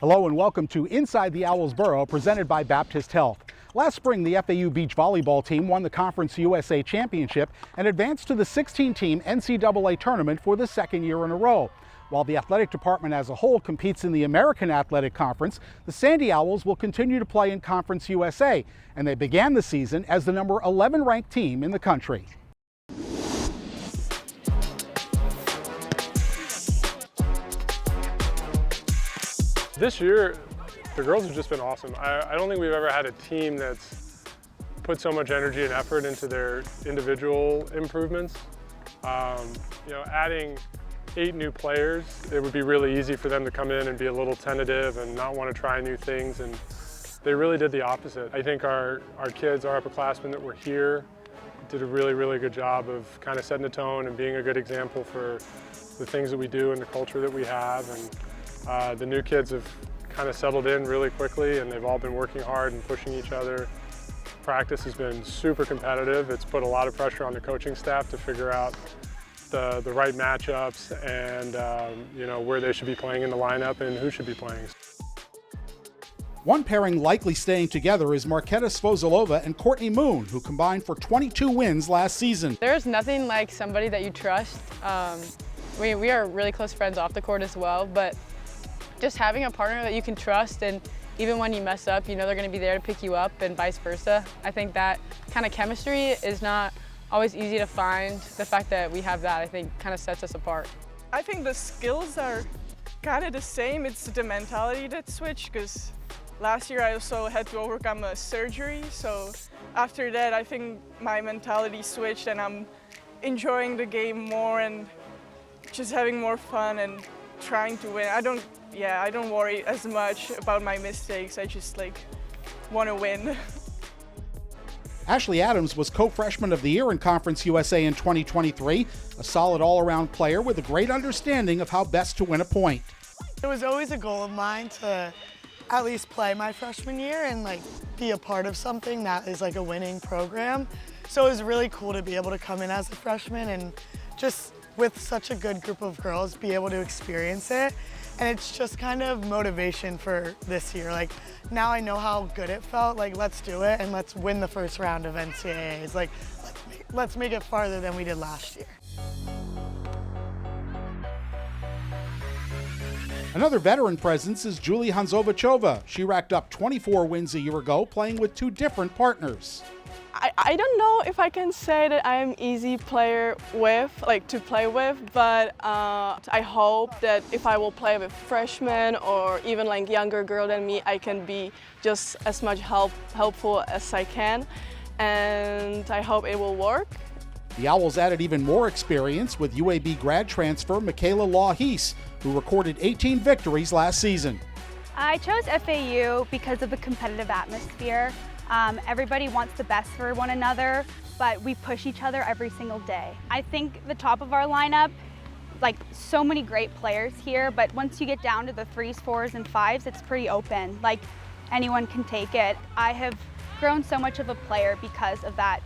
Hello and welcome to Inside the Owls Burrow, presented by Baptist Health. Last spring, the FAU beach volleyball team won the Conference USA Championship and advanced to the 16-team NCAA tournament for the second year in a row. While the athletic department as a whole competes in the American Athletic Conference, the Sandy Owls will continue to play in Conference USA, and they began the season as the number 11 ranked team in the country. This year, the girls have just been awesome. I don't think we've ever had a team that's put so much energy and effort into their individual improvements. Adding 8 new players, it would be really easy for them to come in and be a little tentative and not want to try new things, and they really did the opposite. I think our kids, our upperclassmen that were here, did a really, really good job of kind of setting the tone and being a good example for the things that we do and the culture that we have. And the new kids have kind of settled in really quickly, and they've all been working hard and pushing each other. Practice has been super competitive. It's put a lot of pressure on the coaching staff to figure out the right matchups and where they should be playing in the lineup and who should be playing. One pairing likely staying together is Marketa Svozilova and Courtney Moon, who combined for 22 wins last season. There's nothing like somebody that you trust. We are really close friends off the court as well, but just having a partner that you can trust, and even when you mess up, you know they're going to be there to pick you up, and vice versa. I think that kind of chemistry is not always easy to find. The fact that we have that, I think, kind of sets us apart. I think the skills are kind of the same. It's the mentality that switched, because last year I also had to overcome a surgery. So after that, I think my mentality switched, and I'm enjoying the game more and just having more fun and trying to win. I don't worry as much about my mistakes. I just want to win. Ashley Adams was co-freshman of the year in Conference USA in 2023, a solid all-around player with a great understanding of how best to win a point. It was always a goal of mine to at least play my freshman year and be a part of something that is a winning program. So it was really cool to be able to come in as a freshman and just with such a good group of girls be able to experience it. And it's just kind of motivation for this year. Now I know how good it felt. Let's do it and let's win the first round of NCAAs. Let's make it farther than we did last year. Another veteran presence is Julie Hanzovachova. She racked up 24 wins a year ago, playing with 2 different partners. I don't know if I can say that I'm easy player to play with, but I hope that if I will play with freshmen or even younger girl than me, I can be just as much helpful as I can, and I hope it will work. The Owls added even more experience with UAB grad transfer Michaela Law-Heese, who recorded 18 victories last season. I chose FAU because of the competitive atmosphere. Everybody wants the best for one another, but we push each other every single day. I think the top of our lineup, so many great players here, but once you get down to the 3s, 4s, and 5s, it's pretty open. Anyone can take it. I have grown so much of a player because of that,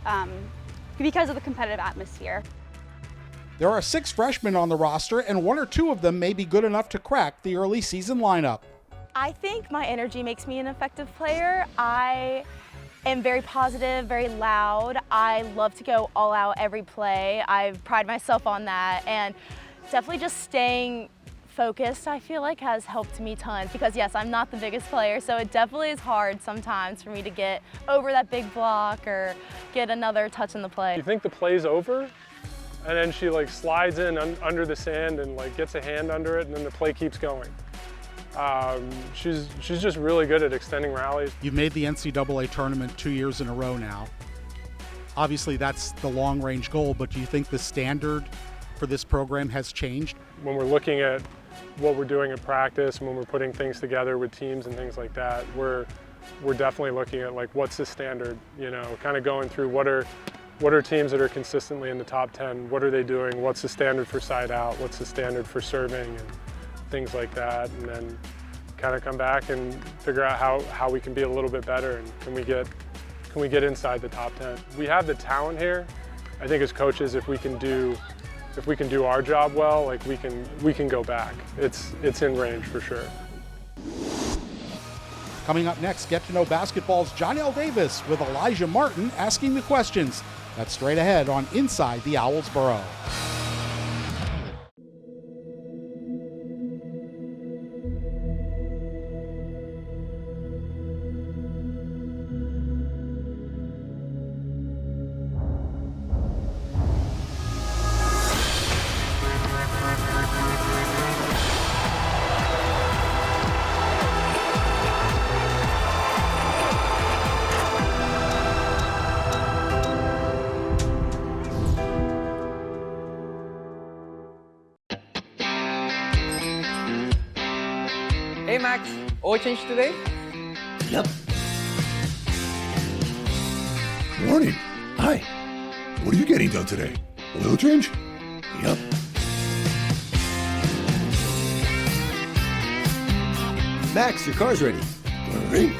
because of the competitive atmosphere. There are 6 freshmen on the roster, and 1 or 2 of them may be good enough to crack the early season lineup. I think my energy makes me an effective player. I am very positive, very loud. I love to go all out every play. I pride myself on that, and definitely just staying focused, I feel has helped me tons, because yes, I'm not the biggest player, so it definitely is hard sometimes for me to get over that big block or get another touch in the play. You think the play's over, and then she slides in under the sand and gets a hand under it, and then the play keeps going. She's just really good at extending rallies. You've made the NCAA tournament 2 years in a row now. Obviously that's the long-range goal, but do you think the standard for this program has changed? When we're looking at what we're doing at practice, when we're putting things together with teams and things like that, we're definitely looking at what's the standard, kind of going through what are teams that are consistently in the top 10, what are they doing, what's the standard for side out, what's the standard for serving, and things like that, and then kind of come back and figure out how we can be a little bit better, and can we get inside the top 10. We have the talent here. I think as coaches, if we can do our job well, we can go back. It's in range for sure. Coming up next, get to know basketball's Johnell Davis with Elijah Martin asking the questions. That's straight ahead on Inside the Owls Burrow. Hey Max, oil change today? Yep. Morning. Hi. What are you getting done today? Oil change? Yep. Max, your car's ready. Great.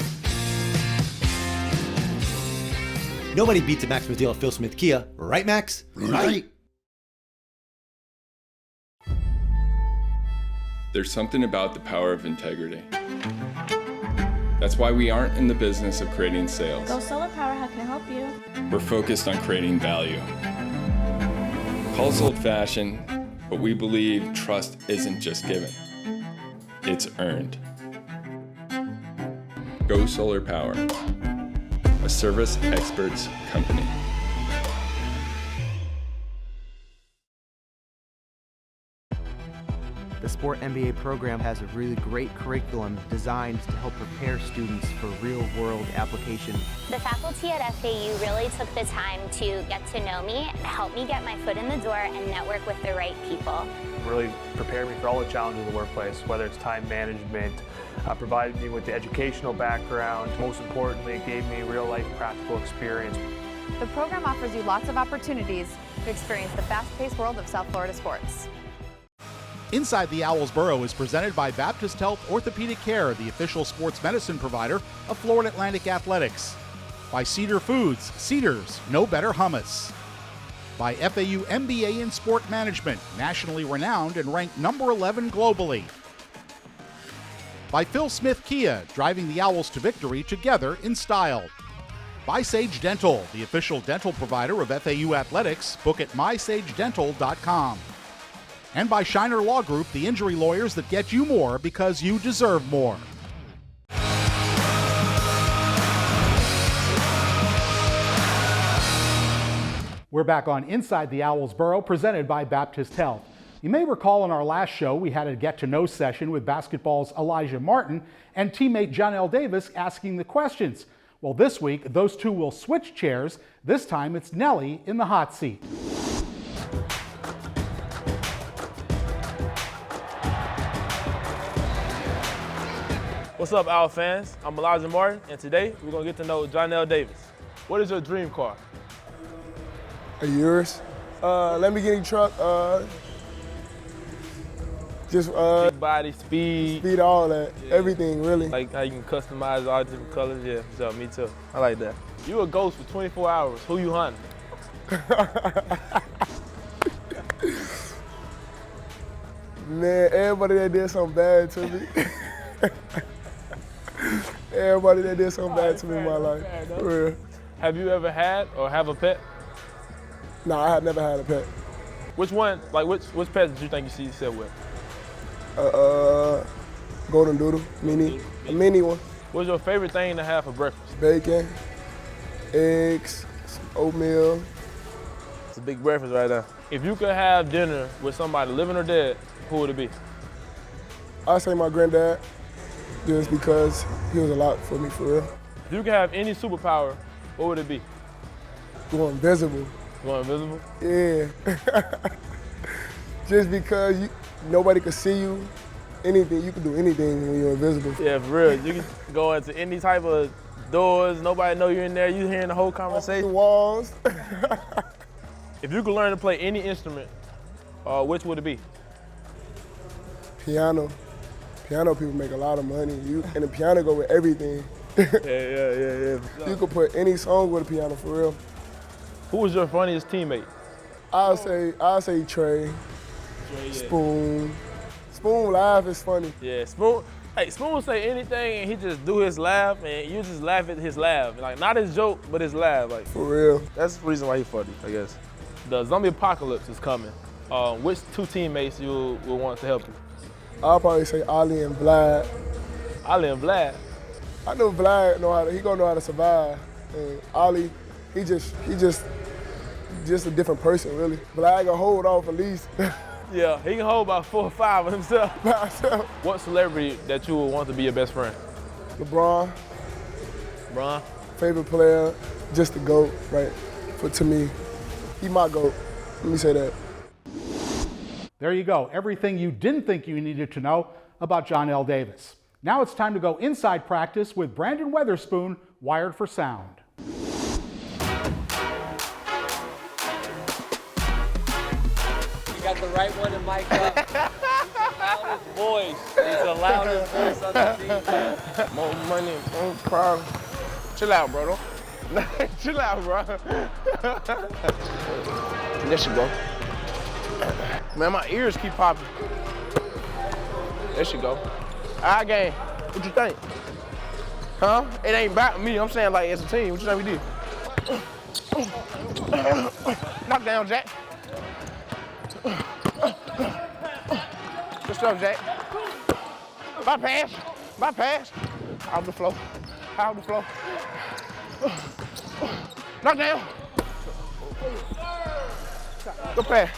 Nobody beats a Maximus deal at Phil Smith Kia, right, Max? Right. There's something about the power of integrity. That's why we aren't in the business of creating sales. Go Solar Power, how can I help you? We're focused on creating value. Call us old-fashioned, but we believe trust isn't just given, it's earned. Go Solar Power, a service experts company. The Sport MBA program has a really great curriculum designed to help prepare students for real-world application. The faculty at FAU really took the time to get to know me, help me get my foot in the door, and network with the right people. Really prepared me for all the challenges of the workplace, whether it's time management, provided me with the educational background. Most importantly, it gave me real-life practical experience. The program offers you lots of opportunities to experience the fast-paced world of South Florida sports. Inside the Owls Burrow is presented by Baptist Health Orthopedic Care, the official sports medicine provider of Florida Atlantic Athletics. By Cedar Foods, Cedars, no better hummus. By FAU MBA in Sport Management, nationally renowned and ranked number 11 globally. By Phil Smith Kia, driving the Owls to victory together in style. By Sage Dental, the official dental provider of FAU Athletics. Book at mysagedental.com. And by Shiner Law Group, the injury lawyers that get you more because you deserve more. We're back on Inside the Owls Burrow, presented by Baptist Health. You may recall in our last show, we had a get-to-know session with basketball's Alijah Martin and teammate Johnell Davis asking the questions. Well, this week, those two will switch chairs. This time, it's Nellie in the hot seat. What's up, Owl fans? I'm Alijah Martin, and today we're gonna get to know Johnell Davis. What is your dream car? Yours? Lamborghini truck. Big body, speed, all that, everything really. Like how you can customize all different colors. Yeah, so me too. I like that. You a ghost for 24 hours. Who you hunting? Man, everybody that did something bad to me. Everybody that did something bad to me in my life. For real. Have you ever had or have a pet? No, I have never had a pet. Which one, like which pet did you think you see yourself with? Golden Doodle, a mini one. What's your favorite thing to have for breakfast? Bacon, eggs, some oatmeal. It's a big breakfast right now. If you could have dinner with somebody living or dead, who would it be? I'd say my granddad, just because he was a lot for me, for real. If you could have any superpower, what would it be? Going invisible. Going invisible? Yeah. Just because nobody could see you, anything, you can do anything when you're invisible. Yeah, for real. You can go into any type of doors, nobody know you're in there, you hearing the whole conversation. Off the walls. If you could learn to play any instrument, which would it be? Piano. Piano people make a lot of money. And the piano go with everything. Yeah. You could put any song with a piano, for real. Who was your funniest teammate? I'll say Trey. Spoon. Spoon live is funny. Yeah, Spoon. Hey, Spoon will say anything and he just do his laugh and you just laugh at his laugh. Like, not his joke, but his laugh. Like, for real. That's the reason why he's funny, I guess. The zombie apocalypse is coming. Which two teammates you will want to help you? I'll probably say Ali and Vlad. Ali and Vlad? I know Vlad he gonna know how to survive. And Ali, he just a different person, really. Vlad gonna hold off at least. Yeah, he can hold about 4 or 5 of himself. By himself. What celebrity that you would want to be your best friend? LeBron. LeBron? Favorite player, just the GOAT, right? To me, he my GOAT. Let me say that. There you go. Everything you didn't think you needed to know about Johnell Davis. Now it's time to go inside practice with Brandon Weatherspoon, Wired for Sound. Got the right one to mic up. Loudest voice. He's the loudest voice on the team. More money, more problem. Chill out, bro. Chill out, bro. There she go. Man, my ears keep popping. There she go. All right, gang. What you think? Huh? It ain't about me. I'm saying like as a team. What you think we did? Knock down, Jack. Good stuff, Jack. My pass. My pass. Out the flow. Out the flow. Knock down. Good pass.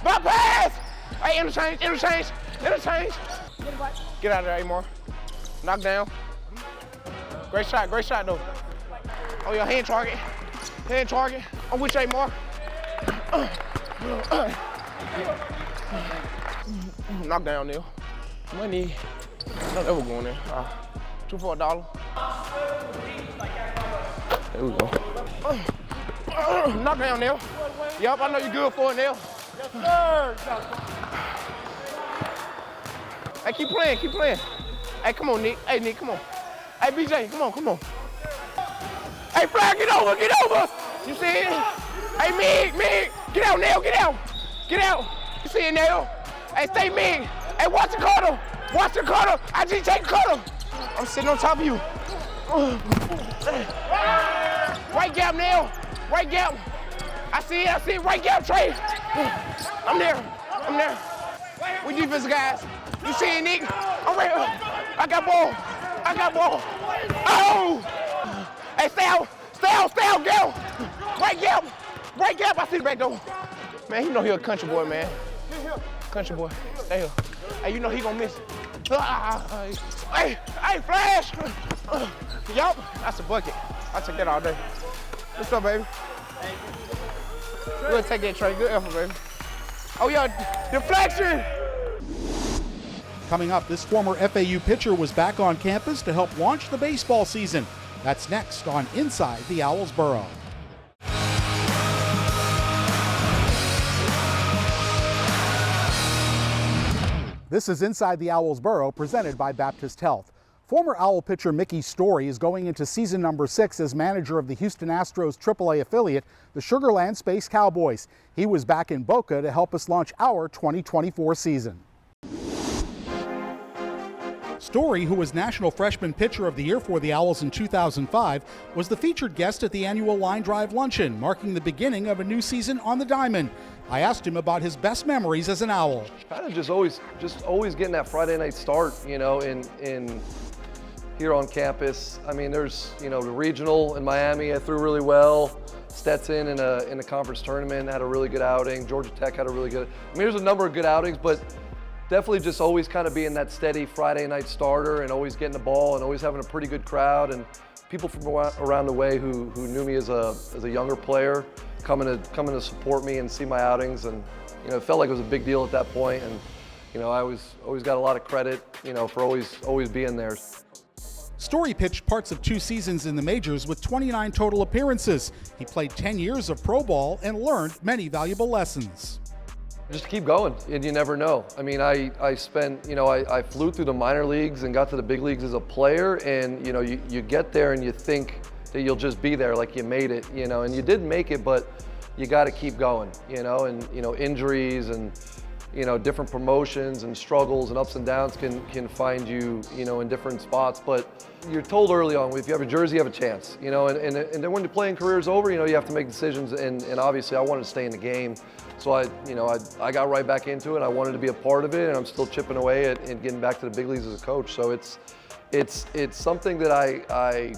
My pass! Hey, interchange, interchange, interchange. Get out of there, Amor. Knock down. Great shot though. Oh, your hand target. Hand target. I'm with you, Amor. Knock down, Neil. Money. No, that was going there. 2 for $1. There we go. Knock down, Neil. Yep, I know you're good for it, Neil. Yes, sir. Hey, keep playing, keep playing. Hey, come on, Nick. Hey, Nick, come on. Hey, BJ, come on. Hey, Flag, get over. You see it? Hey, Mig, get out, Neil, get out. You see it, Neil? Hey, stay Mig. Hey, watch the cutter. I just take cutter. I'm sitting on top of you. Right gap, Neil. Right gap. I see it. Right gap, Trey. I'm there. We defensive guys. You see it, Nick? I'm right here. I got ball. Oh! Hey, stay out, girl. Right gap. I see the back door. Man, you know he a country boy, man. Country boy. Stay here. Hey, you know he gonna miss it. Hey, flash. Yup, that's a bucket. I take that all day. What's up, baby? Good, take that, Trey. Good effort, baby. Oh, yeah, deflection. Coming up, this former FAU pitcher was back on campus to help launch the baseball season. That's next on Inside the Owls Burrow. This is Inside the Owls Burrow, presented by Baptist Health. Former Owl pitcher Mickey Story is going into season number 6 as manager of the Houston Astros AAA affiliate, the Sugar Land Space Cowboys. He was back in Boca to help us launch our 2024 season. Story, who was National Freshman Pitcher of the Year for the Owls in 2005, was the featured guest at the annual Line Drive Luncheon, marking the beginning of a new season on the diamond. I asked him about his best memories as an Owl. Kind of just always getting that Friday night start, you know, in here on campus. I mean, there's, you know, the regional in Miami, I threw really well. Stetson in a conference tournament had a really good outing. Georgia Tech had a really good. I mean, there's a number of good outings, but definitely just always kind of being that steady Friday night starter and always getting the ball and always having a pretty good crowd and people from around the way who knew me as a younger player coming to support me and see my outings, and you know, it felt like it was a big deal at that point, and you know, I always got a lot of credit, you know, for always being there. Story pitched parts of 2 seasons in the majors with 29 total appearances. He played 10 years of pro ball and learned many valuable lessons. Just keep going, and you never know. I mean, I spent, you know, I flew through the minor leagues and got to the big leagues as a player, and you know, you get there and you think that you'll just be there, like you made it, you know, and you did make it, but you got to keep going, you know, and you know, injuries and different promotions and struggles and ups and downs can find you, in different spots. But you're told early on, if you have a jersey, you have a chance, and then when the playing career is over, you have to make decisions. And obviously I wanted to stay in the game. So I got right back into it. I wanted to be a part of it, and I'm still chipping away at getting back to the big leagues as a coach. So it's something that I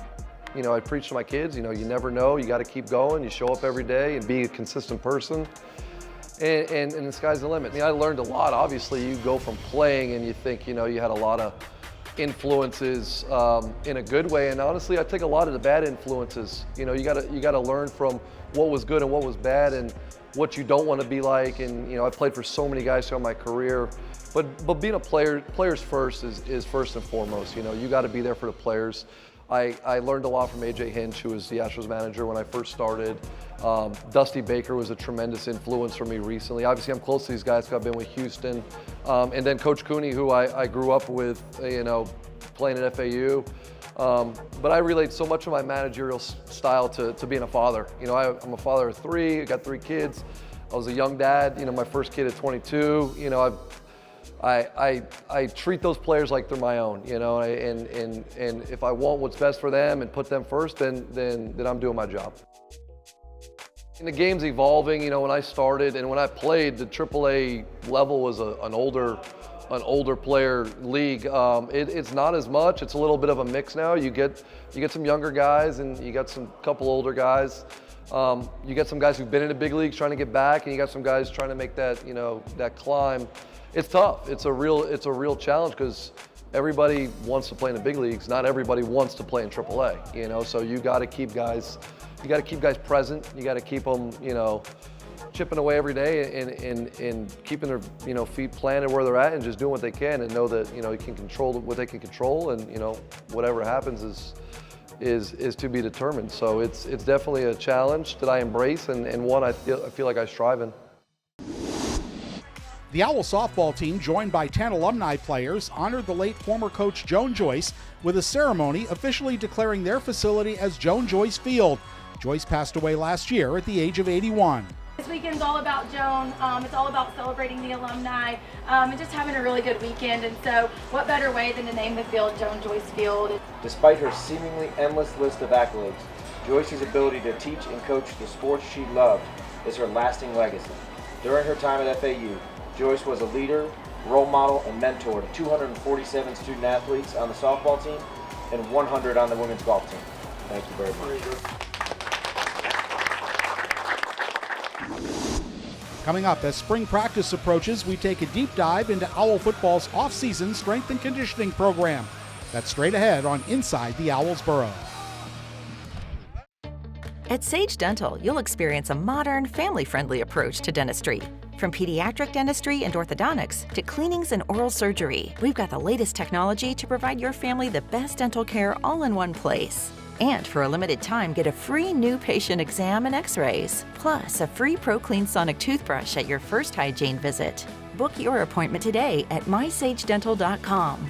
preach to my kids. You never know. You got to keep going. You show up every day and be a consistent person. And the sky's the limit. I learned a lot. Obviously, you go from playing and you think, you had a lot of influences in a good way. And honestly, I take a lot of the bad influences. You got to learn from what was good and what was bad and what you don't want to be like. And I played for so many guys throughout my career. But being a player, players first is first and foremost. You got to be there for the players. I learned a lot from AJ Hinch, who was the Astros manager when I first started. Dusty Baker was a tremendous influence for me recently. Obviously, I'm close to these guys because I've been with Houston. And then Coach Cooney, who I grew up with, playing at FAU. But I relate so much of my managerial style to being a father. I'm a father of 3, I got 3 kids. I was a young dad, my first kid at 22. I treat those players like they're my own, and if I want what's best for them and put them first, then I'm doing my job. And the game's evolving. When I started and when I played, the AAA level was an older player league. It's not as much. It's a little bit of a mix now. You get some younger guys and you got some couple older guys. You get some guys who've been in the big leagues trying to get back, and you got some guys trying to make that that climb. It's tough. It's a real challenge because everybody wants to play in the big leagues. Not everybody wants to play in AAA. So you got to keep guys. You got to keep guys present. You got to keep them, chipping away every day and keeping their, feet planted where they're at and just doing what they can and know that, you can control what they can control, and, whatever happens is to be determined. So it's definitely a challenge that I embrace and one I feel like I strive in. The Owl softball team, joined by 10 alumni players, honored the late former coach Joan Joyce with a ceremony officially declaring their facility as Joan Joyce Field. Joyce passed away last year at the age of 81. This weekend's all about Joan. It's all about celebrating the alumni and just having a really good weekend. And so what better way than to name the field Joan Joyce Field? Despite her seemingly endless list of accolades, Joyce's ability to teach and coach the sports she loved is her lasting legacy. During her time at FAU, Joyce was a leader, role model, and mentor to 247 student athletes on the softball team and 100 on the women's golf team. Thank you very much. Coming up, as spring practice approaches, we take a deep dive into Owl football's off-season strength and conditioning program. That's straight ahead on Inside the Owls Burrow. At Sage Dental, you'll experience a modern, family-friendly approach to dentistry. From pediatric dentistry and orthodontics to cleanings and oral surgery, we've got the latest technology to provide your family the best dental care all in one place. And for a limited time, get a free new patient exam and x-rays, plus a free ProClean Sonic toothbrush at your first hygiene visit. Book your appointment today at mysagedental.com.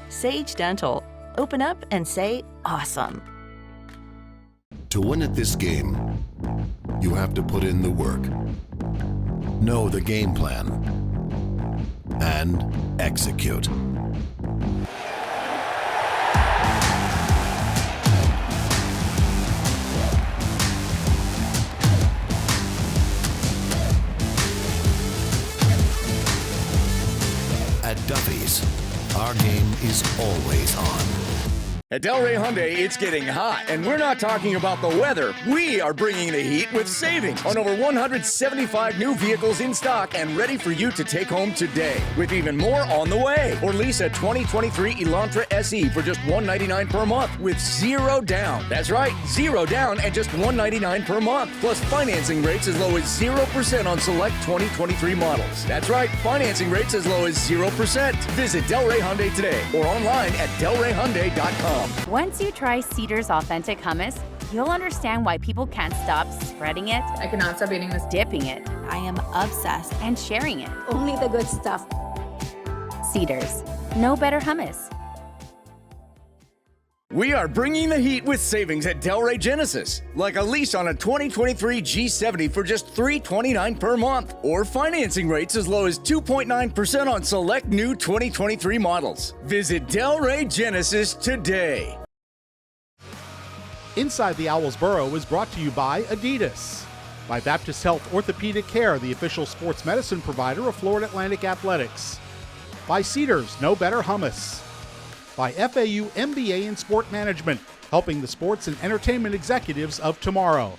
Sage Dental. Open up and say awesome. To win at this game, you have to put in the work, know the game plan, and execute. At Duffy's, our game is always on. At Delray Hyundai, it's getting hot, and we're not talking about the weather. We are bringing the heat with savings on over 175 new vehicles in stock and ready for you to take home today, with even more on the way. Or lease a 2023 Elantra SE for just $199 per month with zero down. That's right, zero down and just $199 per month. Plus financing rates as low as 0% on select 2023 models. That's right, financing rates as low as 0%. Visit Delray Hyundai today or online at delrayhyundai.com. Once you try Cedar's authentic hummus, you'll understand why people can't stop spreading it. I cannot stop eating this. Dipping it. I am obsessed. And sharing it. Only the good stuff. Cedar's. No better hummus. We are bringing the heat with savings at Delray Genesis, like a lease on a 2023 G70 for just $329 per month, or financing rates as low as 2.9% on select new 2023 models. Visit Delray Genesis today. Inside the Owls Burrow is brought to you by Adidas, by Baptist Health Orthopedic Care, the official sports medicine provider of Florida Atlantic Athletics, by Cedars No Better Hummus, by FAU MBA in Sport Management, helping the sports and entertainment executives of tomorrow,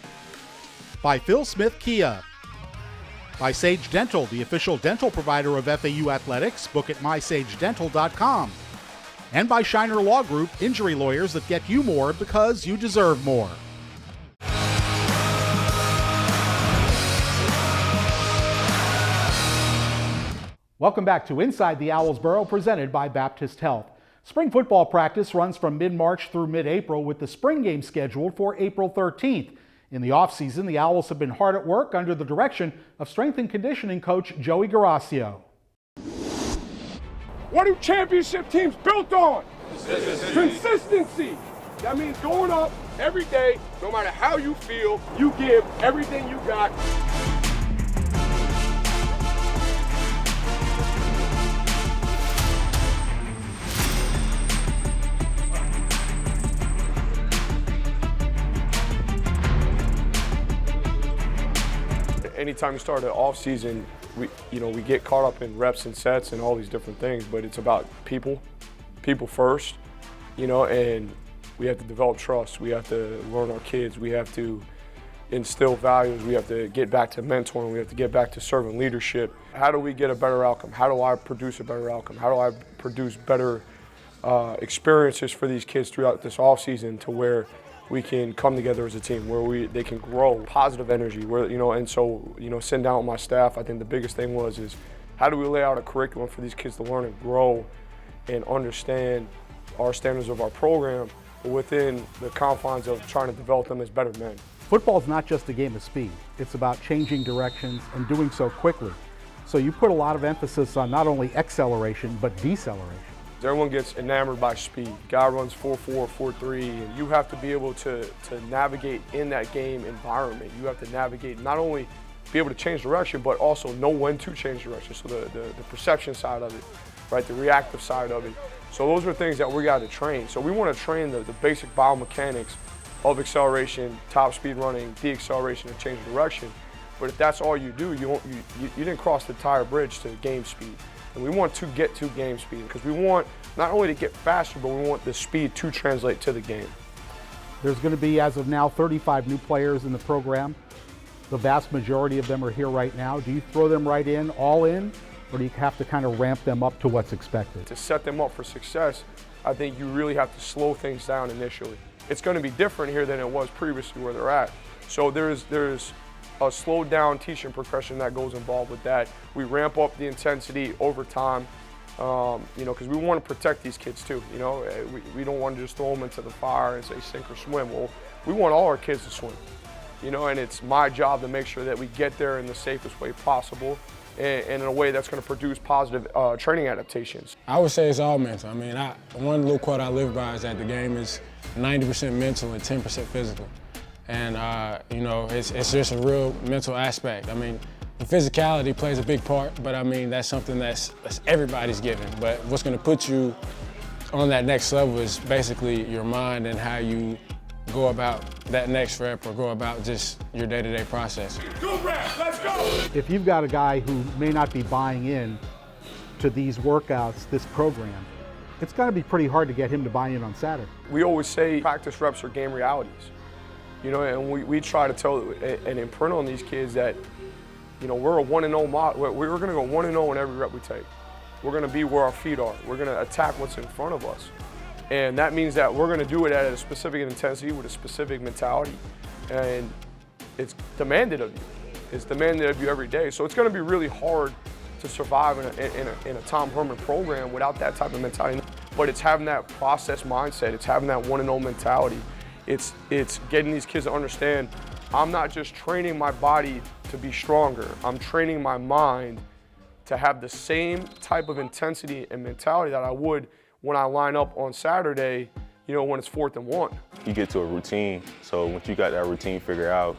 by Phil Smith Kia, by Sage Dental, the official dental provider of FAU Athletics, book at mysagedental.com, and by Shiner Law Group, injury lawyers that get you more because you deserve more. Welcome back to Inside the Owls Burrow, presented by Baptist Health. Spring football practice runs from mid-March through mid-April, with the spring game scheduled for April 13th. In the offseason, the Owls have been hard at work under the direction of strength and conditioning coach Joey Garasio. What are championship teams built on? Consistency. That means going up every day, no matter how you feel, you give everything you got. Anytime you start an off season, we get caught up in reps and sets and all these different things, but it's about people first, and we have to develop trust. We have to learn our kids. We have to instill values. We have to get back to mentoring. We have to get back to servant leadership. How do we get a better outcome? How do I produce a better outcome? How do I produce better experiences for these kids throughout this off season, to where we can come together as a team, where they can grow positive energy, and so, sitting down with my staff, I think the biggest thing is how do we lay out a curriculum for these kids to learn and grow and understand our standards of our program, but within the confines of trying to develop them as better men. Football is not just a game of speed. It's about changing directions and doing so quickly. So you put a lot of emphasis on not only acceleration, but deceleration. Everyone gets enamored by speed. Guy runs 4.4, 4.3, and you have to be able to navigate in that game environment. You have to navigate, not only be able to change direction, but also know when to change direction. So the perception side of it, right, the reactive side of it. So those are things that we got to train. So we want to train the basic biomechanics of acceleration, top speed running, deceleration, and change of direction. But if that's all you do, you didn't cross the entire bridge to game speed. And we want to get to game speed, because we want not only to get faster, but we want the speed to translate to the game. There's going to be, as of now, 35 new players in the program. The vast majority of them are here right now. Do you throw them right in, all in, or do you have to kind of ramp them up to what's expected? To set them up for success, I think you really have to slow things down initially. It's going to be different here than it was previously where they're at. So there's a slowed down teaching progression that goes involved with that. We ramp up the intensity over time, because we want to protect these kids too. We don't want to just throw them into the fire and say sink or swim. Well, we want all our kids to swim, and it's my job to make sure that we get there in the safest way possible, and in a way that's going to produce positive training adaptations. I would say it's all mental. One little quote I live by is that the game is 90% mental and 10% physical. And, it's just a real mental aspect. The physicality plays a big part, but that's something that's everybody's given. But what's going to put you on that next level is basically your mind and how you go about that next rep, or go about just your day-to-day process. Good rep, let's go! If you've got a guy who may not be buying in to these workouts, this program, it's going to be pretty hard to get him to buy in on Saturday. We always say practice reps are game realities. And we try to tell and imprint on these kids that, we're a 1-0 model. We're going to go 1-0 in every rep we take. We're going to be where our feet are. We're going to attack what's in front of us. And that means that we're going to do it at a specific intensity with a specific mentality. And it's demanded of you. It's demanded of you every day. So it's going to be really hard to survive in a Tom Herman program without that type of mentality. But it's having that process mindset. It's having that 1-0 mentality. It's getting these kids to understand, I'm not just training my body to be stronger. I'm training my mind to have the same type of intensity and mentality that I would when I line up on Saturday you know, when it's 4th and 1. You get to a routine, so once you got that routine figured out,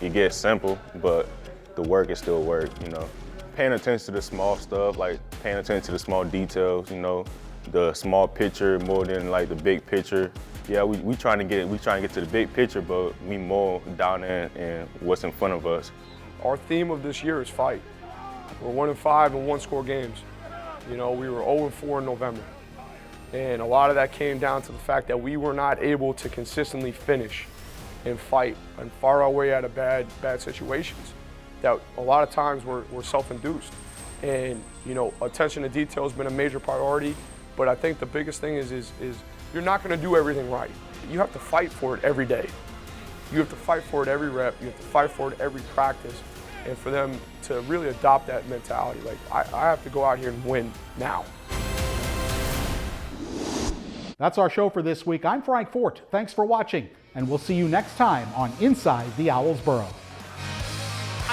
it gets simple, but the work is still work, you know. Paying attention to the small stuff, like paying attention to the small details, you know, the small picture more than like the big picture. Yeah, we trying to get to the big picture, but we more down in what's in front of us. Our theme of this year is fight. We're 1-5 in one-score games. You know, we were 0-4 in November. And a lot of that came down to the fact that we were not able to consistently finish and fight and fire our way out of bad situations that a lot of times were self-induced. And, you know, attention to detail has been a major priority, but I think the biggest thing is you're not gonna do everything right. You have to fight for it every day. You have to fight for it every rep, you have to fight for it every practice, and for them to really adopt that mentality. Like, I have to go out here and win now. That's our show for this week. I'm Frank Fort. Thanks for watching, and we'll see you next time on Inside the Owls Burrow.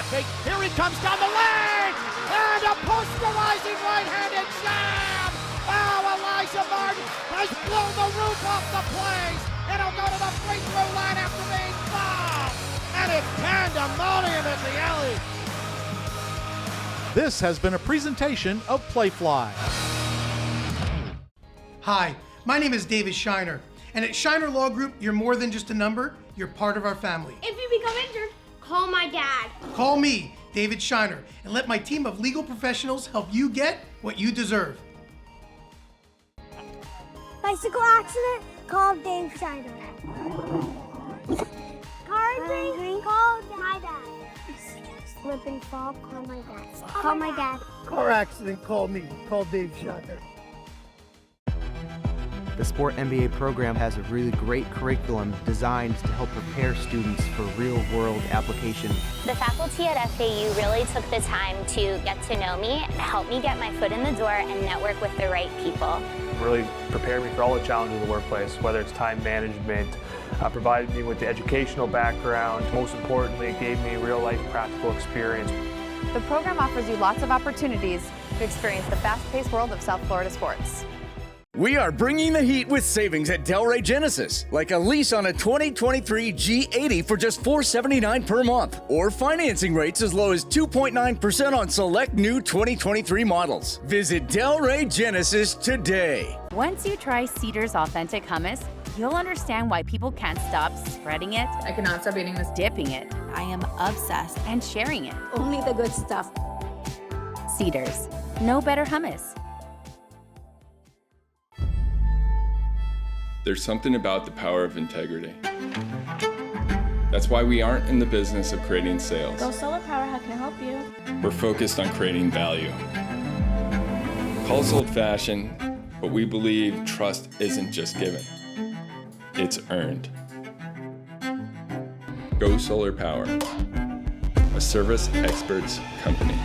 Here he comes down the lane, and a posterizing right-handed jam! Oh, Elijah Martin has blown the roof off the place, and he'll go to the free throw line after being fouled, and it's pandemonium at the alley. This has been a presentation of Playfly. Hi, my name is David Shiner, and at Shiner Law Group, you're more than just a number, you're part of our family. If you become injured, call my dad. Call me, David Shiner, and let my team of legal professionals help you get what you deserve. Bicycle accident, call Dave Shiner. Car injury, call my dad. Slip and fall, call my dad. Call my dad. Car accident, call me, call Dave Shiner. The Sport MBA program has a really great curriculum designed to help prepare students for real-world application. The faculty at FAU really took the time to get to know me, help me get my foot in the door, and network with the right people. Really prepared me for all the challenges of the workplace, whether it's time management, provided me with the educational background. Most importantly, it gave me real-life practical experience. The program offers you lots of opportunities to experience the fast-paced world of South Florida sports. We are bringing the heat with savings at Delray Genesis, like a lease on a 2023 G80 for just $479 per month, or financing rates as low as 2.9% on select new 2023 models. Visit Delray Genesis today. Once you try Cedar's authentic hummus, you'll understand why people can't stop spreading it. I cannot stop eating this. Dipping it. I am obsessed. And sharing it. Only the good stuff. Cedar's. No better hummus. There's something about the power of integrity. That's why we aren't in the business of creating sales. Go Solar Power, how can I help you? We're focused on creating value. Call us old-fashioned, but we believe trust isn't just given, it's earned. Go Solar Power, a service experts company.